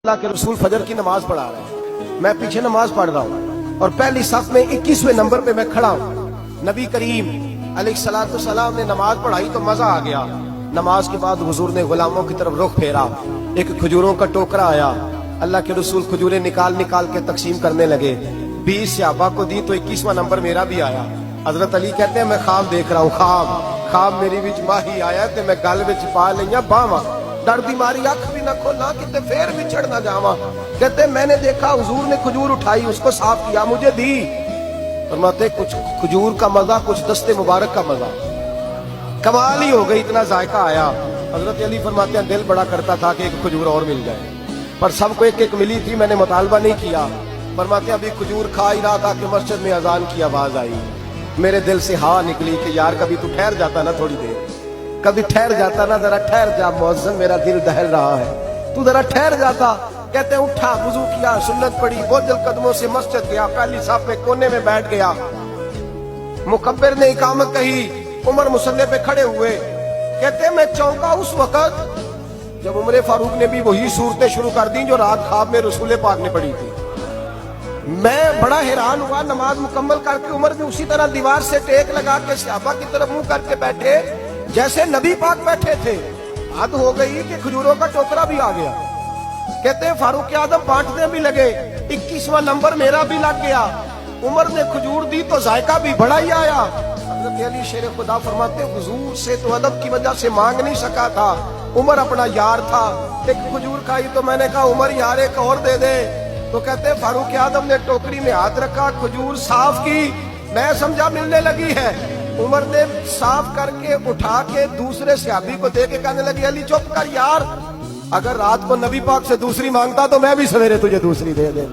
اللہ کے رسول فجر کی نماز پڑھا رہے ہیں، میں پیچھے نماز پڑھ رہا ہوں اور پہلی صف میں 21ویں نمبر پہ میں کھڑا ہوں۔ نبی کریم علیہ السلام نے نماز پڑھائی تو مزہ آ گیا۔ نماز کے بعد حضور نے غلاموں کی طرف رخ پھیرا، ایک کھجوروں کا ٹوکرا آیا، اللہ کے رسول کھجوریں نکال نکال کے تقسیم کرنے لگے۔ 20 صحابہ کو دی تو 21واں نمبر میرا بھی آیا۔ حضرت علی کہتے ہیں میں خواب دیکھ رہا ہوں، خواب میری وچ ماہی آیا تے میں گل وچ پا لئیاں باواں، ڈر دی ماری اکھ بھی نہ کھولا کتے پھر بچھڑ نہ جاواں۔ کہتے میں نے دیکھا حضور نے کھجور اٹھائی، اس کو صاف کیا، مجھے دی۔ فرماتے کچھ کھجور کا مزہ، کچھ دستے مبارک کا مزہ، کمال ہی ہو گئی، اتنا ذائقہ آیا۔ حضرت علی فرماتے ہیں دل بڑا کرتا تھا کہ ایک کھجور اور مل جائے، پر سب کو ایک ایک ملی تھی، میں نے مطالبہ نہیں کیا۔ فرماتے ہیں ابھی کھجور کھا ہی رہا تھا کہ مسجد میں اذان کی آواز آئی، میرے دل سے ہوا نکلی کہ یار کبھی تو ٹھہر جاتا نا، تھوڑی دیر کبھی ٹھہر جاتا نا، ذرا ٹھہر جا مؤذن، میرا دل دہل رہا ہے، تو ذرا ٹھہر جاتا۔ کہتے ہیں اٹھا، وضو کیا، سنت پڑھی، بوجھل قدموں سے مسجد گیا، پہلی صف میں کونے میں بیٹھ گیا۔ مکبر نے اقامت کہی، عمر مصلی پہ کھڑے ہوئے۔ کہتے ہیں میں چونکا اس وقت جب عمر فاروق نے بھی وہی صورتیں شروع کر دی جو رات خواب میں رسول پاک نے پڑھی تھی۔ میں بڑا حیران ہوا، نماز مکمل کر کے عمر بھی اسی طرح دیوار سے ٹیک لگا کے صحابہ کی طرف منہ کر کے بیٹھے جیسے نبی پاک بیٹھے تھے۔ حد ہو گئی کہ کھجوروں کا ٹوکرا بھی آ گیا۔ کہتے ہیں فاروق اعظم بانٹنے بھی لگے، 21واں نمبر میرا بھی لگ گیا۔ عمر نے کھجور دی تو ذائقہ بھی بڑا ہی آیا۔ حضرت علی شیر خدا فرماتے ہیں حضور سے تو ادب کی وجہ سے مانگ نہیں سکا تھا، عمر اپنا یار تھا، ایک کھجور کھائی تو میں نے کہا عمر یار ایک اور دے دے، تو کہتے ہیں فاروق اعظم نے ٹوکری میں ہاتھ رکھا، کھجور صاف کی، میں سمجھا ملنے لگی ہے۔ عمر نے صاف کر کے اٹھا کے دوسرے صحابی کو دے کے کہنے لگی علی چپ کر یار، اگر رات کو نبی پاک سے دوسری مانگتا تو میں بھی سویرے تجھے دوسری دے دے۔